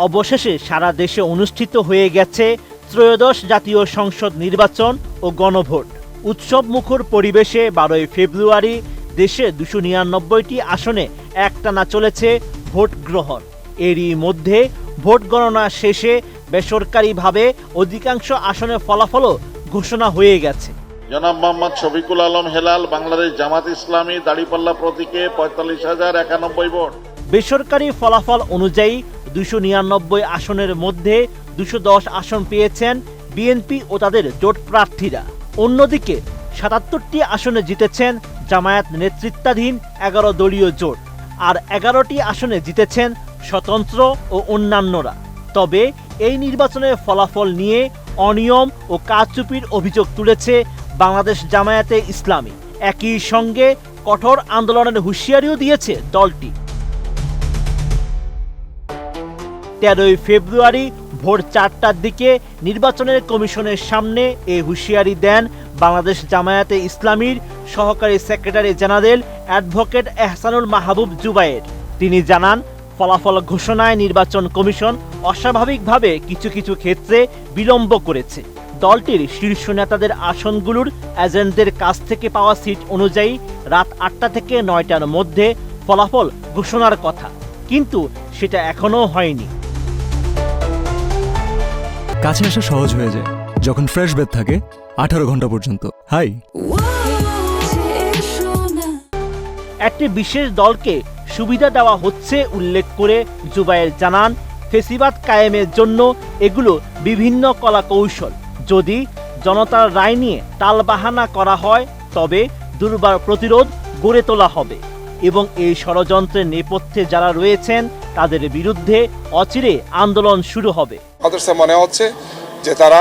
অবশেষে সারা দেশে অনুষ্ঠিত হয়ে গেছে ত্রয়োদশ জাতীয় সংসদ নির্বাচন ও গণভোট। উৎসবমুখর পরিবেশে 12 ফেব্রুয়ারি দেশে 299টি আসনে একটানা চলেছে ভোট গ্রহণ। এরই মধ্যে ভোট গণনা শেষে বেসরকারিভাবে অধিকাংশ আসনের ফলাফলও ঘোষণা হয়ে গেছে। জনাব মোহাম্মদ শফিকুল আলম হেলাল, বাংলাদেশ জামাত ইসলামী, দাড়িপাল্লা প্রতীকে 45,091 ভোট। বেসরকারি ফলাফল অনুযায়ী 299 আসনের মধ্যে 210 আসন পেয়েছেন বিএনপি ও তাদের জোট প্রার্থীরা। অন্যদিকে 77টি আসনে জিতেছেন জামায়াত নেতৃত্বাধীন 11 দলীয় জোট, আর 11টি আসনে জিতেছেন স্বতন্ত্র ও অন্যান্যরা। তবে এই নির্বাচনের ফলাফল নিয়ে অনিয়ম ও কারচুপির অভিযোগ তুলেছে বাংলাদেশ জামায়াতে ইসলামী। একই সঙ্গে কঠোর আন্দোলনের হুঁশিয়ারিও দিয়েছে দলটি। 13 ফেব্রুয়ারি ভোর 4টার দিকে নির্বাচনের কমিশনের সামনে এই হুঁশিয়ারি দেন বাংলাদেশ জামায়াতে ইসলামীর সহকারী সেক্রেটারি জেনারেল অ্যাডভোকেট এহসানুল মাহবুব জুবায়ের। তিনি জানান, ফলাফল ঘোষণায় নির্বাচন কমিশন অস্বাভাবিকভাবে কিছু কিছু ক্ষেত্রে বিলম্ব করেছে। দলটির শীর্ষ নেতাদের আসনগুলোর এজেন্টদের কাছ থেকে পাওয়া সিট অনুযায়ী রাত 8টা থেকে 9টার মধ্যে ফলাফল ঘোষণার কথা, কিন্তু সেটা এখনো হয়নি। কাছে আসা সহজ হয়ে যায় যখন ফ্রেশ বেড থাকে 18 ঘন্টা পর্যন্ত। হাই, একটি বিশেষ দলকে সুবিধা দেওয়া হচ্ছে উল্লেখ করে জুবায়ের জানান, ফেসিবাদ কায়েমের জন্য এগুলো বিভিন্ন কলা কৌশল। যদি জনতার রায় নিয়ে টালবাহানা করা হয় তবে দুর্বার প্রতিরোধ গড়ে তোলা হবে এবং এই ষড়যন্ত্রের নেপথ্যে যারা রয়েছেন তাদের বিরুদ্ধে অচিরে আন্দোলন শুরু হবে। আমাদের মনে হচ্ছে যে তারা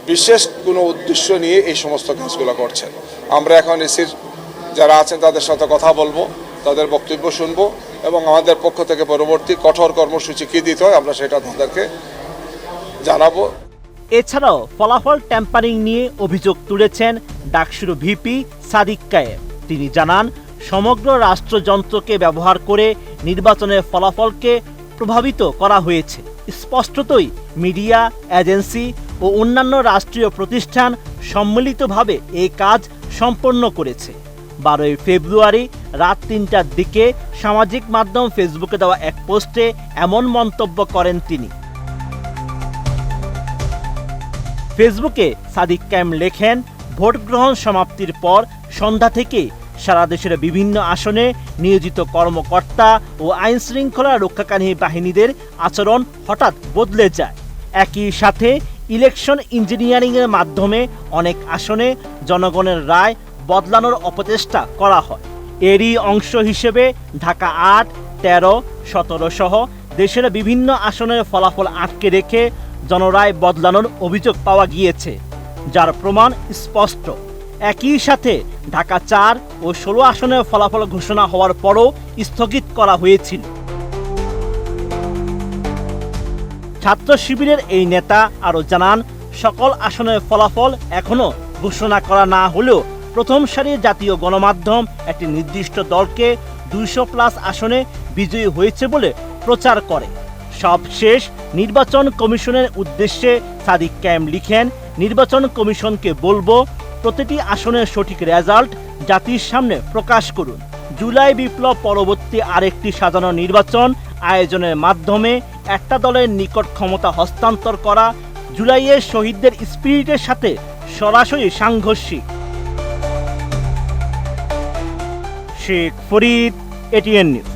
বিশেষ কোনো উদ্দেশ্য নিয়ে এই সমস্ত কাজগুলো করছেন। আমরা এখন এসির যারা আছেন তাদের সাথে কথা বলবো, তাদের বক্তব্য শুনবো এবং আমাদের পক্ষ থেকে পরবর্তী কঠোর কর্মসূচি কী দিতে হয় আমরা সেটা তাদেরকে জানাবো। এছাড়াও ফলাফল ট্যাম্পারিং নিয়ে অভিযোগ তুলেছেন ডাকসুর ভিপি সাদিক কায়েম। তিনি জানান, সমগ্র রাষ্ট্রযন্ত্রকে ব্যবহার করে নির্বাচনের ফলাফলকে প্রভাবিত করা হয়েছে। স্পষ্টতই মিডিয়া, এজেন্সি ও অন্যান্য রাষ্ট্রীয় প্রতিষ্ঠান সম্মিলিতভাবে এই কাজ সম্পন্ন করেছে। 12 ফেব্রুয়ারি রাত 3টার দিকে সামাজিক মাধ্যম ফেসবুকে দেওয়া এক পোস্টে এমন মন্তব্য করেন তিনি। ফেসবুকে সাদিক কায়েম লেখেন, ভোট গ্রহণ সমাপ্তির পর সন্ধ্যা থেকে সারা দেশের বিভিন্ন আসনে নিয়োজিত কর্মকর্তা ও আইন শৃঙ্খলা রক্ষাকারী বাহিনীদের আচরণ হঠাৎ বদলে যায়। একই সাথে ইলেকশন ইঞ্জিনিয়ারিংয়ের মাধ্যমে অনেক আসনে জনগণের রায় বদলানোর অপচেষ্টা করা হয়। এরই অংশ হিসেবে ঢাকা 8, 13, 17 সহ দেশের বিভিন্ন আসনের ফলাফল আটকে রেখে জনরায় বদলানোর অভিযোগ পাওয়া গিয়েছে, যার প্রমাণ স্পষ্ট। একই সাথে ঢাকা 4 ও 16 আসনের ফলাফল ঘোষণা হওয়ার পরও স্থগিত করা হয়েছিল। ছাত্র শিবিরের এই নেতা আরও জানান, সকল আসনের ফলাফল এখনও ঘোষণা করা না হলেও প্রথম সারির জাতীয় গণমাধ্যম একটি নির্দিষ্ট দলকে 200+ আসনে বিজয়ী হয়েছে বলে প্রচার করে। সবশেষ নির্বাচন কমিশনের উদ্দেশ্যে সাদিক কায়েম লিখেন, নির্বাচন কমিশনকে বলবো প্রতিটি আসনের সঠিক রেজাল্ট জাতির সামনে প্রকাশ করুন। জুলাই বিপ্লব পরবর্তী আরেকটি সাজানো নির্বাচন আয়োজনের মাধ্যমে একটা দলের নিকট ক্ষমতা হস্তান্তর করা জুলাইয়ের শহীদদের স্পিরিটের সাথে সরাসরি সাংঘর্ষিক। Sheikh Farid, ATN news.